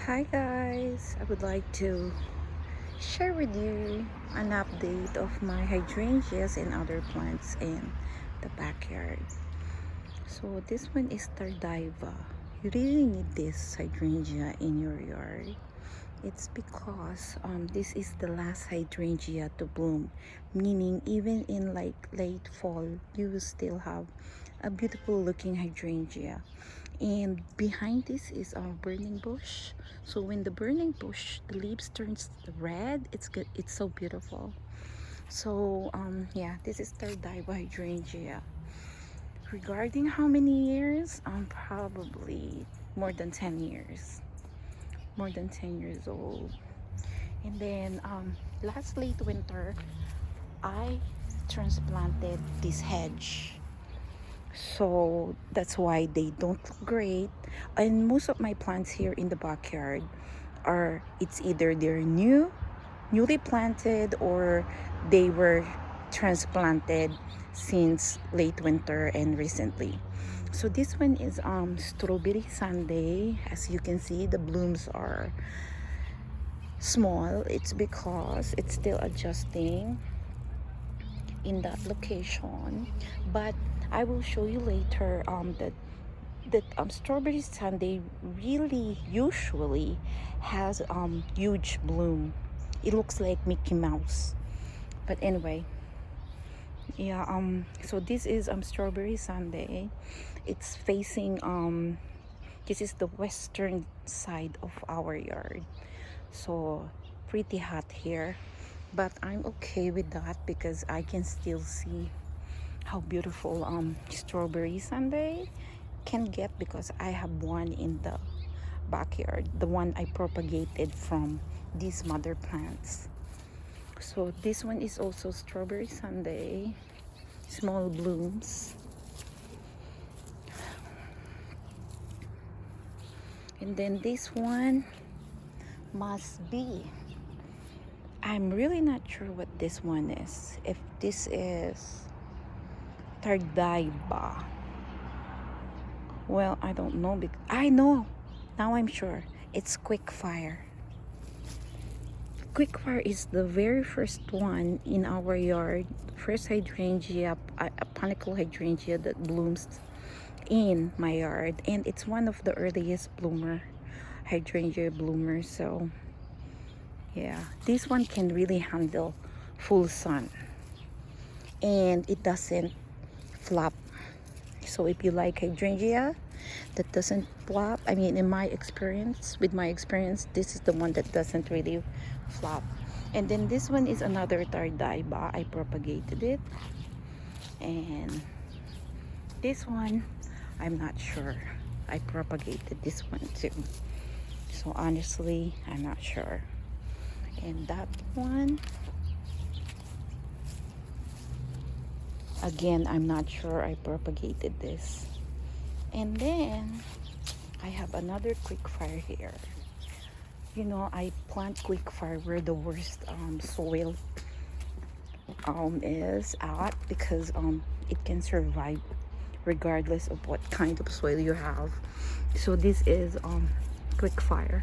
Hi guys, I would like to share with you an update of my hydrangeas and other plants in the backyard. So this one is Tardiva. You really need this hydrangea in your yard. It's because this is the last hydrangea to bloom, meaning even in like late fall, you will still have a beautiful looking hydrangea. And behind this is our burning bush. So when the burning bush, the leaves turns red, it's good. It's so beautiful. So yeah, this is Tardiva hydrangea. Regarding how many years, probably more than 10 years, more than 10 years old. And then last late winter, I transplanted this hedge, so that's why they don't look great. And most of my plants here in the backyard are, it's either they're newly planted, or they were transplanted since late winter and recently. So this one is strawberry sundae. As you can see, the blooms are small. It's because it's still adjusting in that location, but I will show you later that strawberry sundae really usually has huge bloom. It looks like Mickey Mouse, but anyway, yeah. So this is strawberry sundae. It's facing this is the western side of our yard, so pretty hot here, but I'm okay with that because I can still see how beautiful strawberry sundae can get, because I have one in the backyard, the one I propagated from these mother plants. So this one is also strawberry sundae, small blooms. And then this one must be, I'm really not sure what this one is, if this is Tardiva. Well, I don't know, because I know, now I'm sure, it's Quickfire. Quickfire is the very first one in our yard, first hydrangea, a panicle hydrangea that blooms in my yard, and it's one of the earliest hydrangea bloomers. So yeah, this one can really handle full sun, and it doesn't flop. So if you like hydrangea that doesn't flop, I mean, in my experience, this is the one that doesn't really flop. And then this one is another Tardiva. I propagated it. And this one, I'm not sure. I propagated this one too. So honestly, I'm not sure. And that one, again, I'm not sure. I propagated this. And then I have another Quickfire here. You know, I plant Quickfire where the worst soil is at, because it can survive regardless of what kind of soil you have. So this is Quickfire.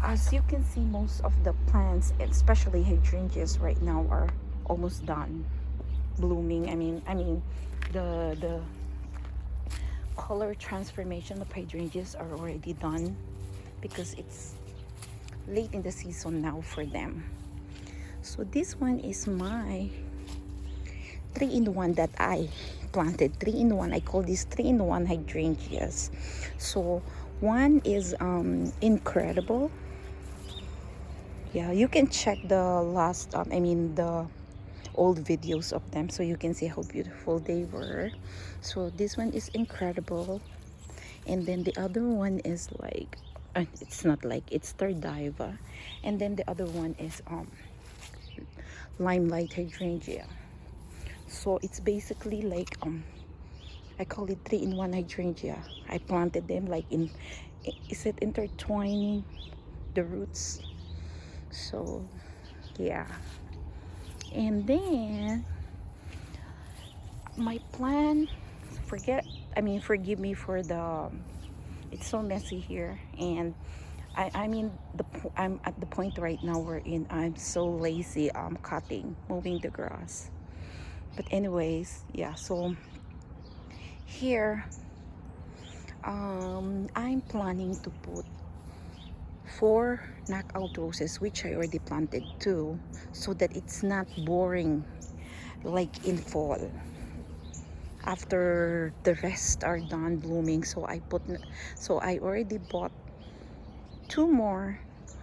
As you can see, most of the plants, especially hydrangeas right now, are almost done blooming. I mean the color transformation of hydrangeas are already done, because it's late in the season now for them. So this one is my 3-in-1 that I planted. 3-in-1, I call this 3-in-1 hydrangeas. So one is incredible. Yeah, you can check the last the old videos of them, so you can see how beautiful they were. So this one is incredible. And then the other one is like, it's not like, it's Tardiva. And then the other one is limelight hydrangea. So it's basically like I call it 3-in-1 hydrangea. I planted them like in, is it intertwining the roots? So yeah. And then my plan, forgive me for the, it's so messy here, and I mean I'm at the point right now wherein I'm so lazy cutting, mowing the grass. But anyways, yeah, so here I'm planning to put 4 knockout roses, which I already planted too, so that it's not boring like in fall after the rest are done blooming. So I already bought 2 more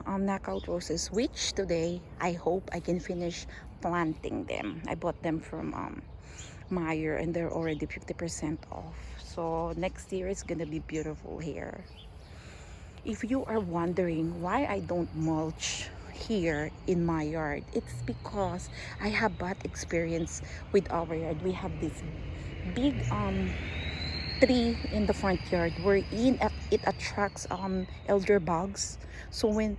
knockout roses, which today I hope I can finish planting them. I bought them from Meyer, and they're already 50% off, so next year it's gonna be beautiful here. If you are wondering why I don't mulch here in my yard, it's because I have bad experience with our yard. We have this big tree in the front yard wherein it attracts elder bugs. So when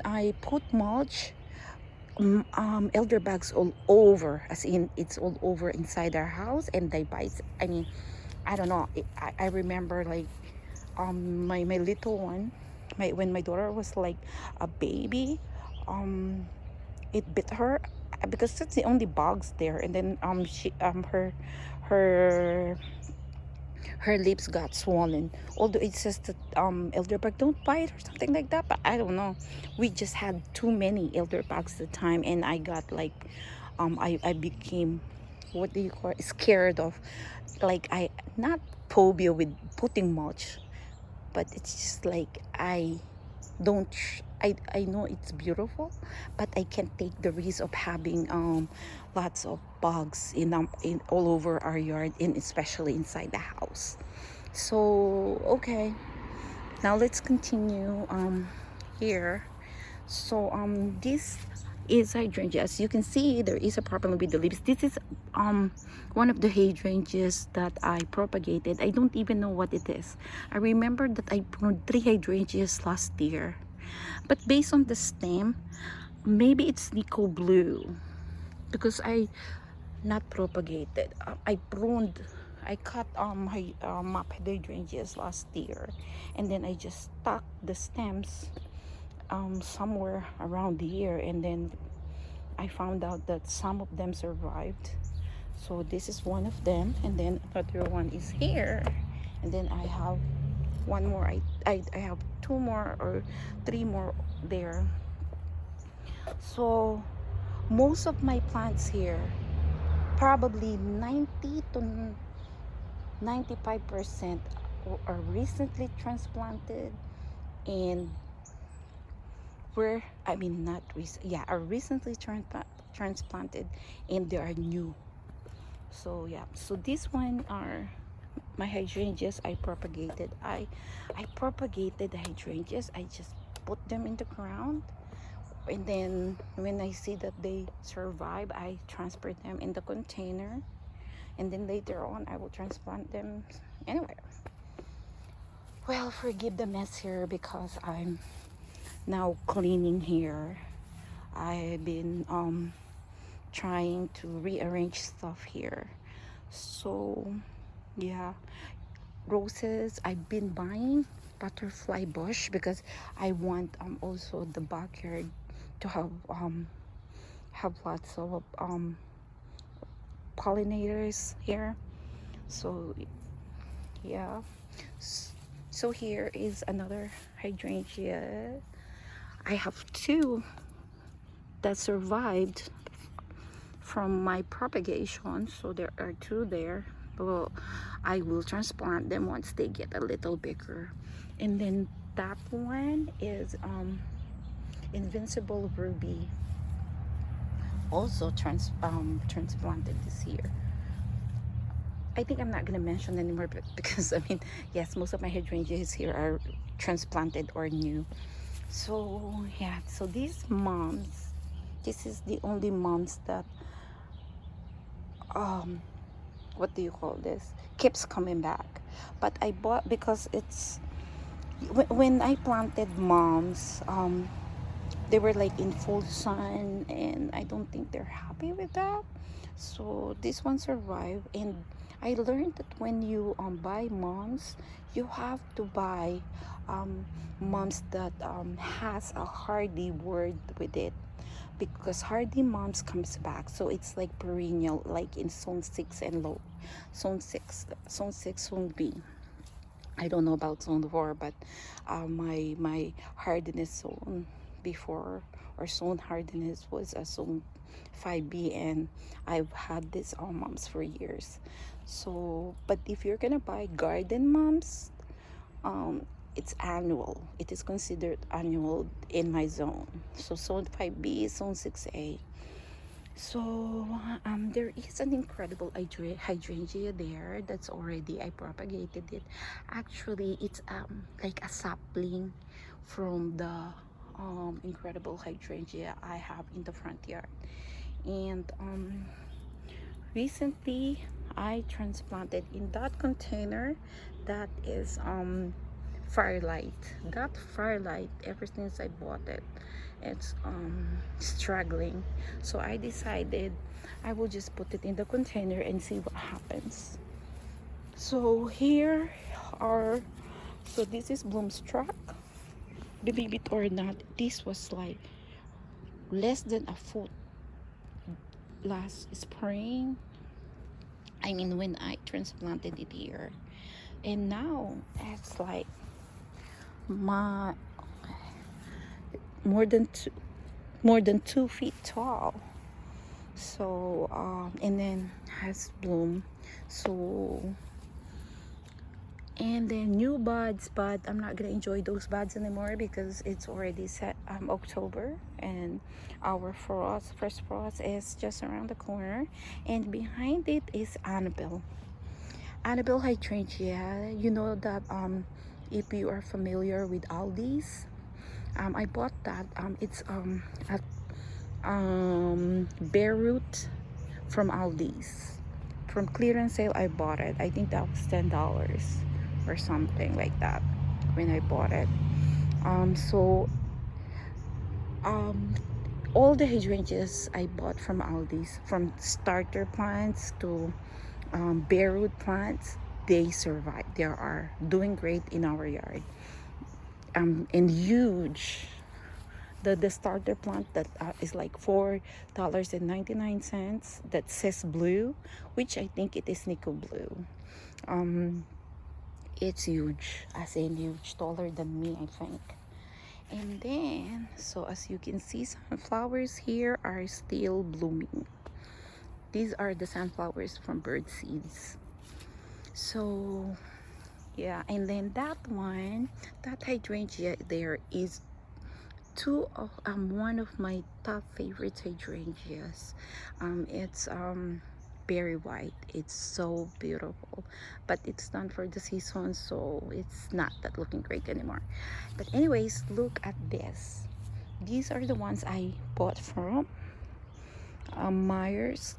I put mulch, elder bugs all over, as in it's all over inside our house, and they bite. I mean, I don't know. I remember like my little one, when my daughter was like a baby, um it bit her because that's the only bugs there, and then her her lips got swollen. Although it says that elderbug don't bite or something like that, but I don't know. We just had too many elderbugs at the time, and I got like I became, what do you call it, scared of, like, I not phobia with putting mulch, but it's just like don't I know it's beautiful, but I can't take the risk of having lots of bugs in all over our yard, and especially inside the house. So okay, now let's continue here. So this is hydrangea. As you can see, there is a problem with the leaves. This is one of the hydrangeas that I propagated. I don't even know what it is. I remember that I pruned 3 hydrangeas last year, but based on the stem, maybe it's Nico Blue, because I not propagated. I pruned, I cut map hydrangeas last year, and then I just stuck the stems somewhere around here, and then I found out that some of them survived. So this is one of them, and then another one is here, and then I have one more. I have 2 more or 3 more there. So most of my plants here, probably 90 to 95% are recently transplanted, and I mean, not recent, yeah, are recently transplanted, and they are new. So yeah, so this one are my hydrangeas I propagated. I propagated the hydrangeas. I just put them in the ground, and then when I see that they survive, I transfer them in the container, and then later on I will transplant them anywhere. Well, forgive the mess here because I'm now cleaning here. I've been trying to rearrange stuff here. So yeah, roses, I've been buying butterfly bush because I want also the backyard to have lots of pollinators here. So yeah, so here is another hydrangea. I have 2 that survived from my propagation, so there are 2 there. Well, I will transplant them once they get a little bigger. And then that one is invincible ruby, also transplanted this year. I think I'm not gonna mention anymore, but because I mean, yes, most of my hydrangeas here are transplanted or new. So yeah, so these moms, this is the only moms that what do you call this, keeps coming back. But I bought, because it's when I planted moms, they were like in full sun, and I don't think they're happy with that. So this one survived, and I learned that when you buy mums, you have to buy mums that has a hardy word with it, because hardy mums comes back, so it's like perennial, like in zone 6 and low. Zone 6, zone B. I don't know about zone 4, but my hardiness zone before, or zone hardiness, was a zone 5B, and I've had this mums for years. So, but if you're gonna buy garden mums, um, it's annual. It is considered annual in my zone. So zone 5B, zone 6A. So there is an incredible hydrangea there that's already, I propagated it. Actually, it's like a sapling from the incredible hydrangea I have in the front yard. And recently I transplanted in that container that is firelight. That firelight, ever since I bought it, it's struggling. So I decided I will just put it in the container and see what happens. So here are, so this is Bloomstruck. Believe it or not, this was like less than a foot last spring. I mean, when I transplanted it here, and now it's like my more than 2 feet tall. So and then has bloom. So, and then new buds, but I'm not gonna enjoy those buds anymore because it's already set October, and our first frost is just around the corner. And behind it is Annabelle hydrangea. You know that if you are familiar with Aldi's, I bought that. It's at bare root from Aldi's. From clearance sale, I bought it. I think that was $10 or something like that when I bought it. So all the hydrangeas I bought from Aldi's, from starter plants to bare root plants, they survive. They are doing great in our yard. And huge. The starter plant that is like $4.99, that says blue, which I think it is nickel blue. It's huge, as in huge, taller than me, I think. And then, so as you can see, sunflowers here are still blooming. These are the sunflowers from bird seeds. So yeah, and then that hydrangea there is one of my top favorite hydrangeas. It's berry white. It's so beautiful, but it's done for the season, so it's not that looking great anymore. But anyways, look at this. These are the ones I bought from Myers.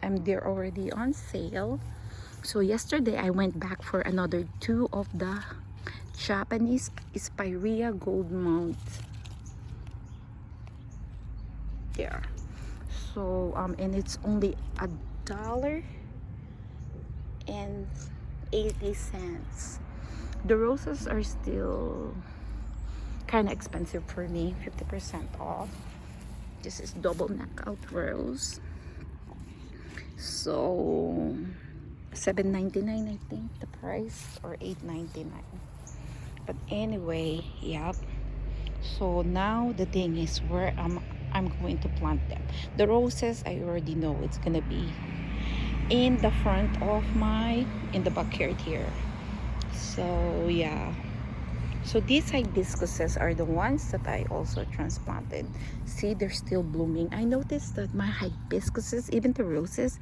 They're already on sale. So yesterday I went back for another 2 of the Japanese Spirea Gold Mount. There. So and it's only $1.80. The roses are still kind of expensive for me, 50% off. This is double knockout rose, so $7.99 I think the price, or $8.99. But anyway, yep. So now the thing is where I'm going to plant them. The roses, I already know it's gonna be in the front of in the backyard here. So yeah. So these hibiscuses are the ones that I also transplanted. See, they're still blooming. I noticed that my hibiscuses, even the roses,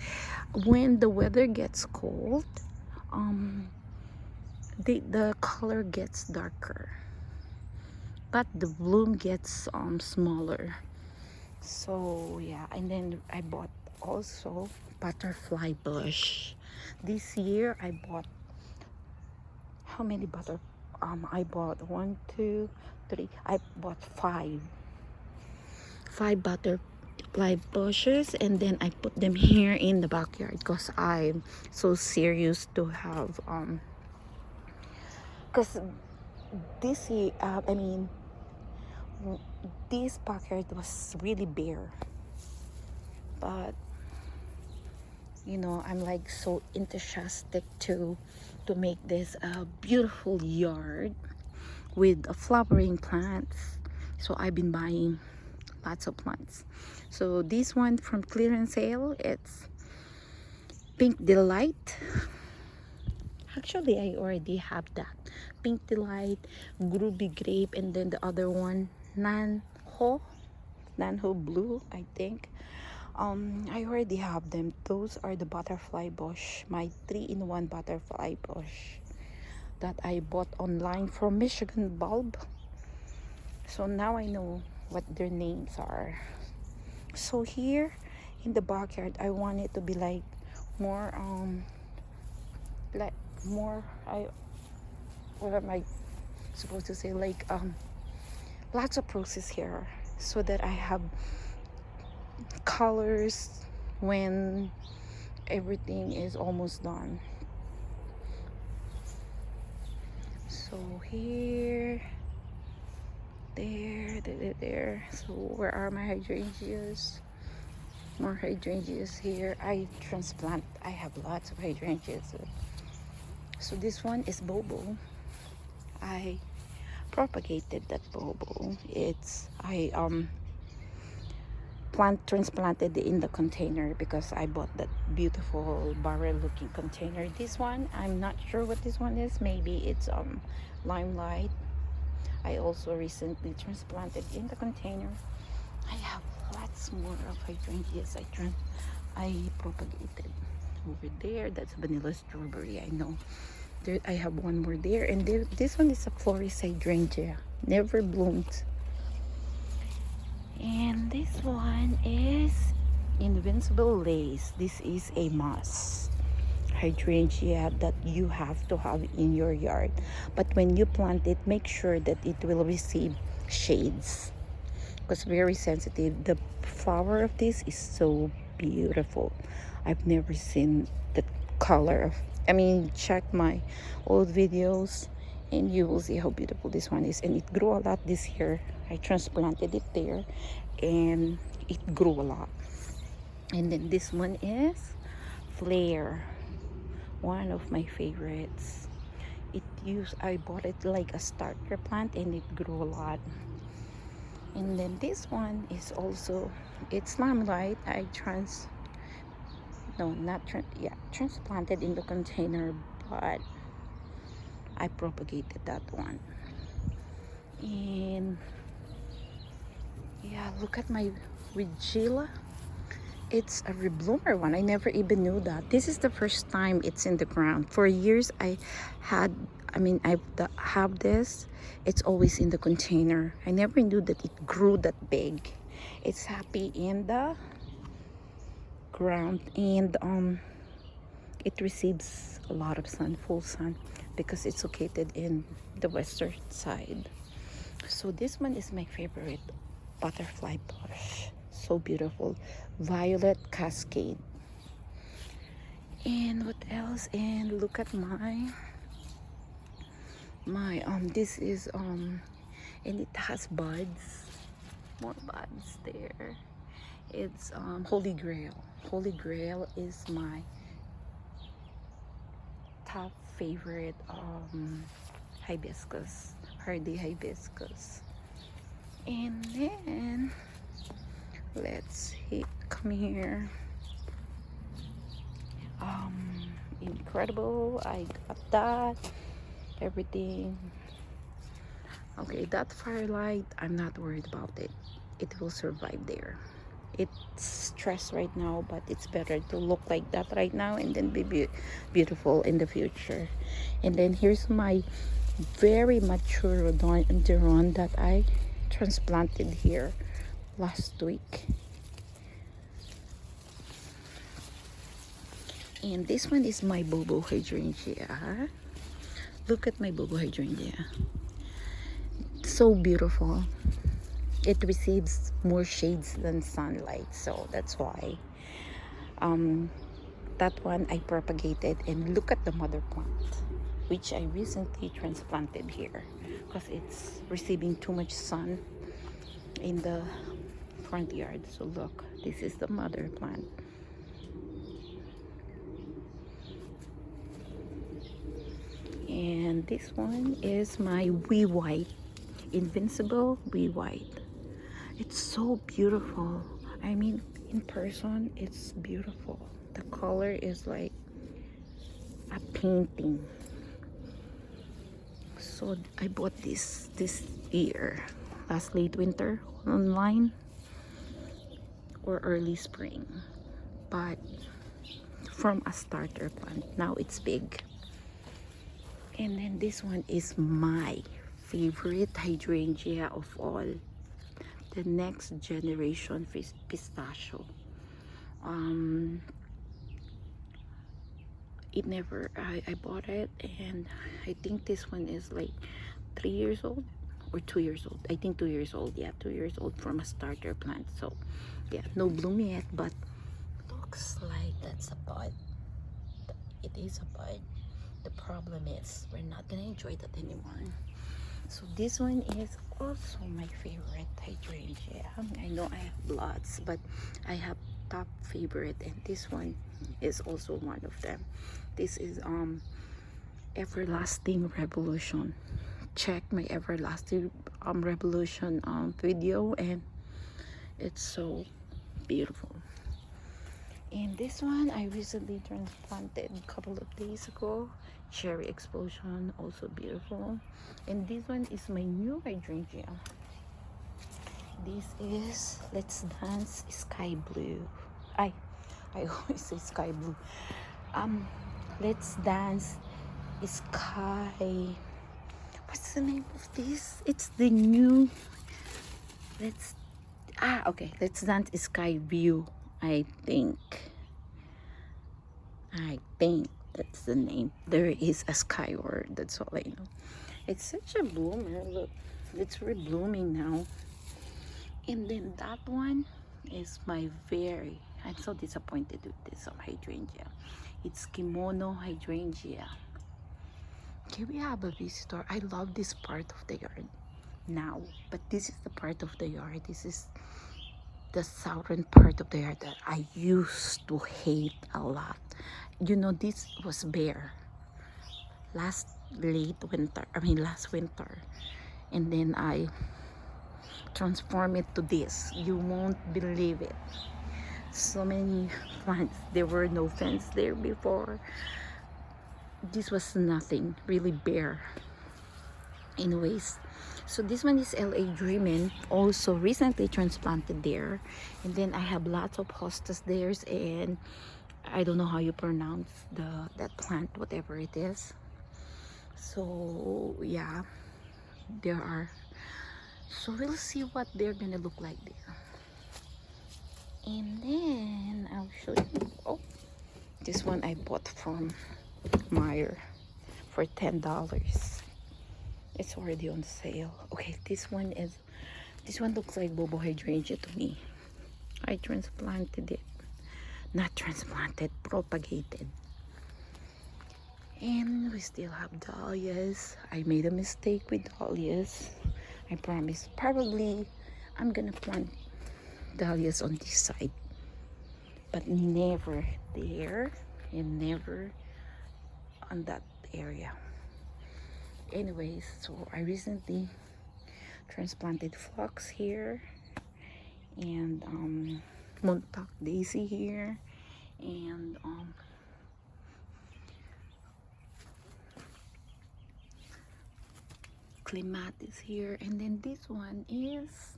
when the weather gets cold, the color gets darker, but the bloom gets smaller. So yeah, and then I bought also butterfly bush. This year I bought, how many I bought 1, 2, 3. I bought five butterfly bushes, and then I put them here in the backyard because I'm so serious to have because this year I mean this backyard was really bare, but you know, I'm like so enthusiastic to make this a beautiful yard with flowering plants. So I've been buying lots of plants. So this one from clearance sale, it's Pink Delight. Actually, I already have that. Pink Delight, Groovy Grape, and then the other one, Nanho Blue, I think. I already have them. Those are the butterfly bush, my 3-in-1 butterfly bush that I bought online from Michigan Bulb. So now I know what their names are. So here in the backyard, I want it to be like more I what am I supposed to say, like lots of roses here, so that I have colors when everything is almost done. So here, there. So where are my hydrangeas? More hydrangeas here. I have lots of hydrangeas. So this one is Bobo. I propagated that Bobo. I transplanted it in the container because I bought that beautiful barrel looking container. This one, I'm not sure what this one is. Maybe it's Limelight. I also recently transplanted in the container. I have lots more of hydrangeas I propagated. Over there, that's vanilla strawberry. I know there, I have one more there, and this one is a Florist Hydrangea, never bloomed. And this one is Invincible Lace. This is a must hydrangea that you have to have in your yard, but when you plant it, make sure that it will receive shades because very sensitive. The flower of this is so beautiful. I've never seen the color of, I mean, check my old videos and you will see how beautiful this one is. And it grew a lot this year. I transplanted it there and it grew a lot. And then this one is Flare, one of my favorites. I bought it like a starter plant and it grew a lot. And then this one is also, it's Limelight. Transplanted in the container, but I propagated that one. And yeah, look at my Regilla. It's a rebloomer one. I never even knew that. This is the first time it's in the ground. For years I have this. It's always in the container. I never knew that it grew that big. It's happy in the ground, and it receives a lot of sun, full sun, because it's located in the western side. So this one is my favorite butterfly bush. So beautiful. Violet Cascade. And what else? And look at my this is and it has buds, more buds there. It's Holy Grail. Holy Grail is my top favorite hibiscus, hardy hibiscus. And then let's come here. Incredible. I got that. Everything. Okay, that firelight, I'm not worried about it. It will survive there. It's stressed right now, but it's better to look like that right now and then be beautiful in the future. And then here's my very mature rhododendron that I transplanted here last week. And this one is my Bobo hydrangea. Look at my Bobo hydrangea. So beautiful. it receives more shades than sunlight, so that's why that one I propagated. And look at the mother plant, which I recently transplanted here because it's receiving too much sun in the front yard. So look, this is the mother plant. And this one is my wee white, invincible wee white. It's so beautiful. I mean, in person it's beautiful. The color is like a painting. So I bought this year, last late winter online or early spring, but from a starter plant. Now it's big. And then this one is my favorite hydrangea of all, the next generation pistachio. I bought it, and I think this one is like 3 years old or 2 years old. I think 2 years old. Yeah, 2 years old from a starter plant. So yeah, no bloom yet, but looks like that's a bud. It is a bud. The problem is we're not gonna enjoy that anymore. So this one is also my favorite hydrangea. I know I have lots, but I have top favorite, and this one is also one of them. This is Everlasting Revolution. Check my Everlasting Revolution video, and it's so beautiful. And this one I recently transplanted a couple of days ago. Cherry Explosion, also beautiful. And this one is my new hydrangea. This is Let's Dance Sky Blue. I always say sky blue. Let's Dance Sky. What's the name of this? It's the new. Okay. Let's Dance Sky View. I think that's the name. There is a skyward. That's all I know. It's such a bloomer. Look, it's reblooming now. And then that one is I'm so disappointed with this hydrangea. It's Kimono Hydrangea. Okay, we have a visitor. I love this part of the yard now, but this is the part of the yard. This is the southern part of the yard that I used to hate a lot. You know, this was bare last winter, and then I transform it to this. You won't believe it. So many plants. There were no fence there before. This was nothing, really bare. Anyways, so this one is LA Dreamin', also recently transplanted there. And then I have lots of hostas there, and I don't know how you pronounce that plant, whatever it is. So yeah, there are. So we'll see what they're gonna look like there. And then I'll show you. Oh, this one I bought from Meyer for $10. It's already on sale. Okay, this one looks like Bobo Hydrangea to me. I transplanted it. Not transplanted, propagated. And we still have dahlias. I made a mistake with dahlias. I promise. Probably I'm gonna plant dahlias on this side, but never there and never on that area. Anyways, so I recently transplanted phlox here, and Montauk daisy here, and clematis here. And then this one is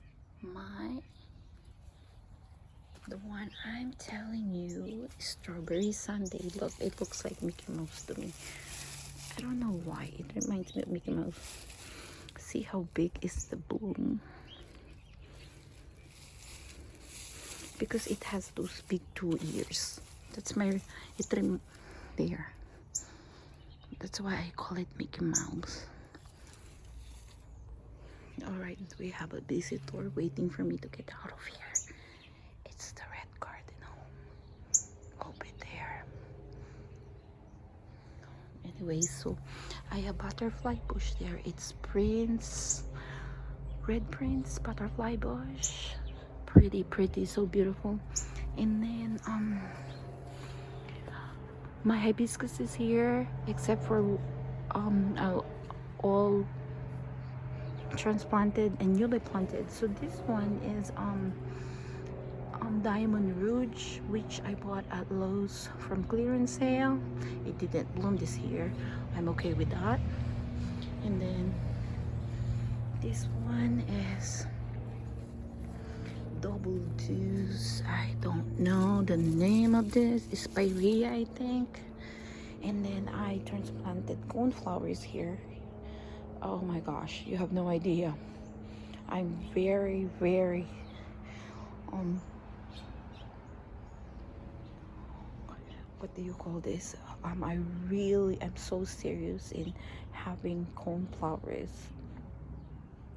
the one I'm telling you, strawberry sundae. Look, it looks like Mickey Mouse to me. I don't know why. It reminds me of Mickey Mouse. See how big is the bloom? Because it has those big 2 ears. That's there. That's why I call it Mickey Mouse. All right, we have a visitor waiting for me to get out of here. It's the red cardinal over there. Anyway, so I have butterfly bush there. It's red prince butterfly bush. Pretty, so beautiful. And then my hibiscus is here, except for all transplanted and newly planted. So this one is Diamond Rouge, which I bought at Lowe's from clearance sale. It didn't bloom this year. I'm okay with that. And then this one is Double Deuce. I don't know the name of this. It's Spirea, I think. And then I transplanted coneflowers here. Oh my gosh, you have no idea. I'm very what do you call this? I really am so serious in having coneflowers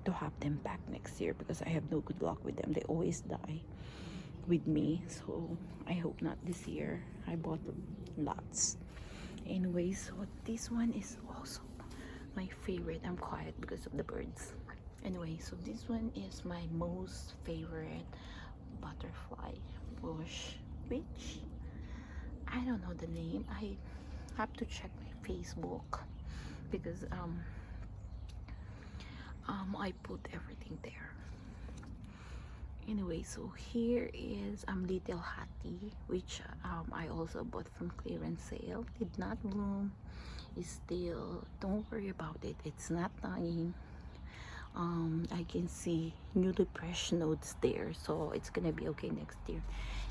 to have them back next year, because I have no good luck with them. They always die with me, so I hope not this year. I bought lots. Anyway, so this one is also my favorite. I'm quiet because of the birds. Anyway, so this one is my most favorite butterfly bush, which I don't know the name. I have to check my Facebook, because I put everything there. Anyway, so here is Little Hattie, which I also bought from clearance sale. Did not bloom. It's still, don't worry about it, it's not dying. I can see newly fresh notes there, so it's gonna be okay next year.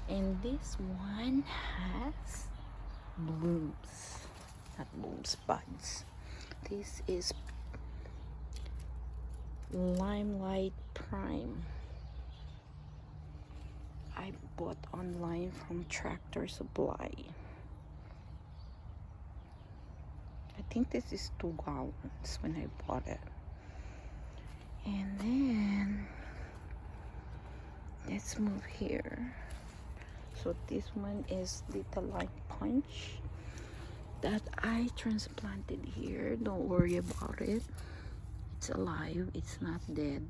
And this one has blooms, not blooms, buds. This is Limelight Prime. I bought online from Tractor Supply. I think this is 2 gallons when I bought it. And then let's move here. So this one is Little Light Punch that I transplanted here. Don't worry about it. It's alive. It's not dead.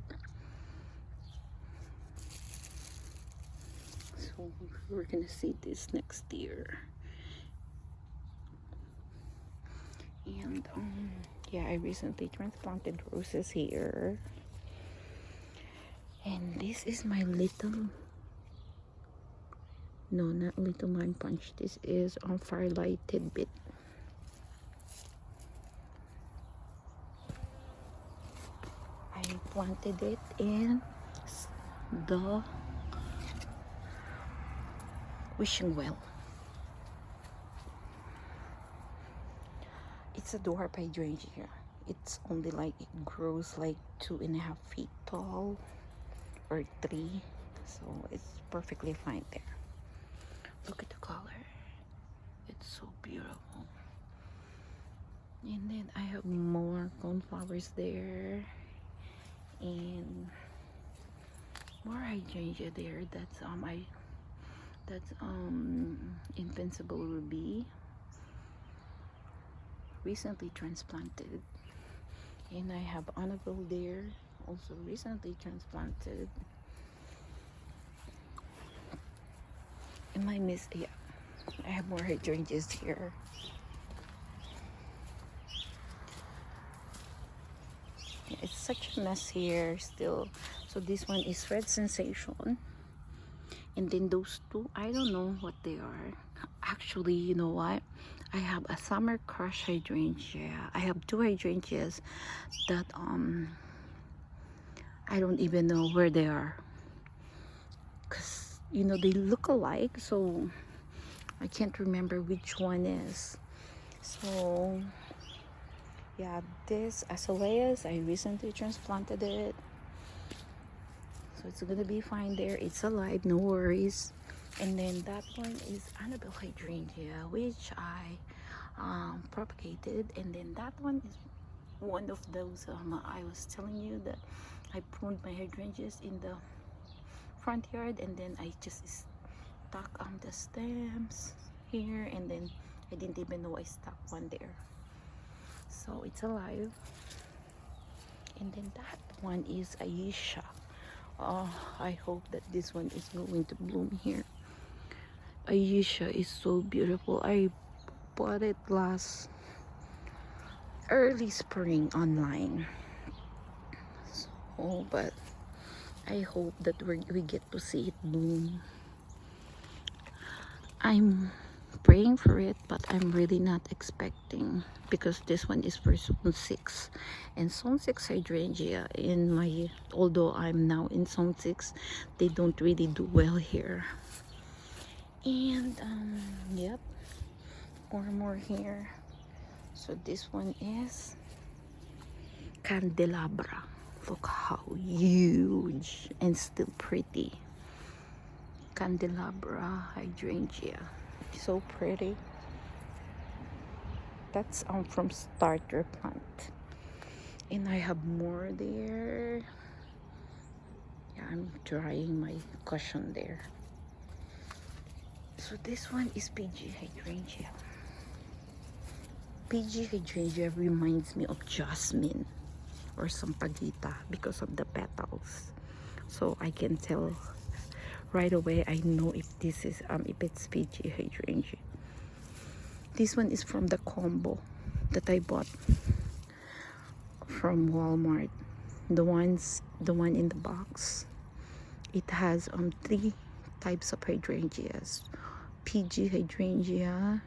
So we're gonna see this next year. And yeah, I recently transplanted roses here. And this is my little, no, not Little Light Punch. This is on Firelight Tidbit. I planted it in the wishing well. It's a dwarf hydrangea. It's only like, it grows like 2.5 feet tall or 3, so it's perfectly fine there. Look at the color, it's so beautiful. And then I have more coneflowers there and more hydrangea there. That's Invincible Ruby, recently transplanted. And I have Annabelle there, also recently transplanted. And yeah, I have more hydrangeas here. Yeah, it's such a mess here still. So this one is Red Sensation. And then those two, I don't know what they are. Actually, you know what? I have a Summer Crush hydrangea. I have 2 hydrangeas that I don't even know where they are, because you know they look alike, so I can't remember which one is. So yeah, this azaleas, I recently transplanted it, so it's gonna be fine there. It's alive, no worries. And then that one is Annabelle hydrangea, which I propagated. And then that one is one of those I was telling you that I pruned my hydrangeas in the front yard, and then I just stuck the stems here, and then I didn't even know I stuck one there. So it's alive. And then that one is Aisha. I hope that this one is going to bloom here. Aisha is so beautiful. I bought it last early spring online. So, but I hope that we get to see it bloom. I'm praying for it, but I'm really not expecting, because this one is for zone 6, and zone 6 hydrangea in my, although I'm now in zone 6, they don't really do well here. And yep, more here. So this one is candelabra. Look how huge and still pretty. Candelabra hydrangea, so pretty. That's from starter plant, and I have more there. Yeah, I'm drying my cushion there. So this one is PG hydrangea. PG hydrangea reminds me of jasmine or sampaguita because of the petals, so I can tell right away. I know if this is if it's PG hydrangea. This one is from the combo that I bought from Walmart. The one in the box. It has 3 types of hydrangeas: PG hydrangea,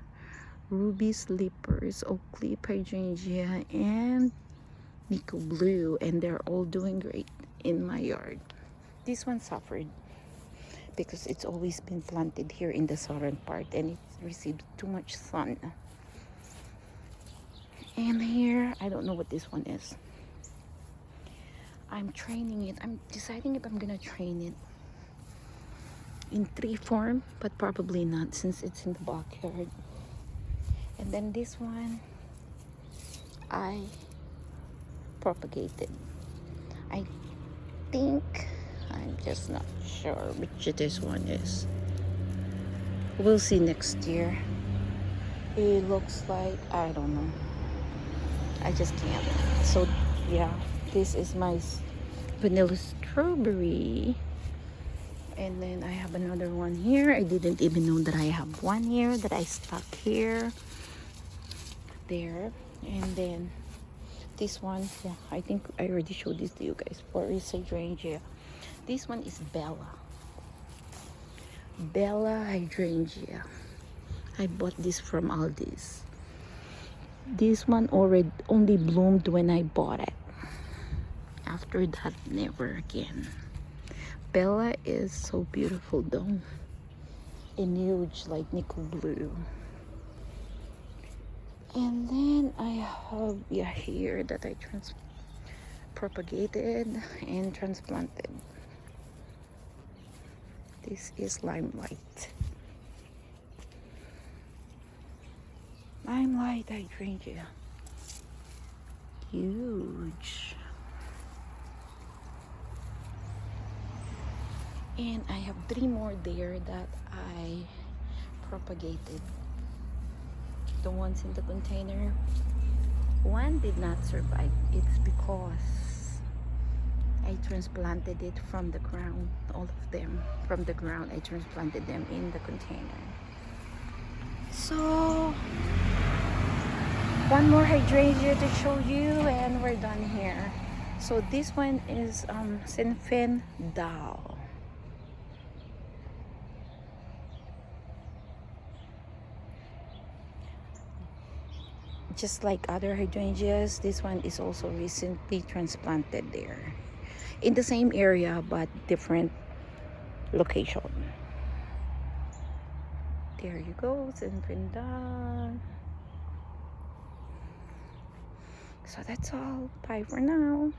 ruby slippers, oak leaf hydrangea, and Nico blue, and they're all doing great in my yard. This one suffered because it's always been planted here in the southern part, and it received too much sun. And here, I don't know what this one is. I'm training it. I'm deciding if I'm gonna train it in tree form, but probably not since it's in the backyard. And then this one I propagated. I think, I'm just not sure which this one is. We'll see next year. It looks like, I don't know, I just can't. So yeah, this is my vanilla strawberry. And then I have another one here. I didn't even know that I have one here that I stuck here, there. And then this one, yeah, I think I already showed this to you guys. For is hydrangea. This one is Bella hydrangea. I bought this from Aldi's. This one already only bloomed when I bought it. After that, never again. Bella is so beautiful though, and huge like nickel blue. And then I have, yeah, here that I propagated and transplanted. This is limelight hydrangea, huge. And I have 3 more there that I propagated. The ones in the container, one did not survive. It's because I transplanted it from the ground. All of them from the ground. I transplanted them in the container. So one more hydrangea to show you, and we're done here. So this one is Sinfin Dao. Just like other hydrangeas, this one is also recently transplanted there in the same area but different location. There you go, Sinfin. So that's all. Bye for now.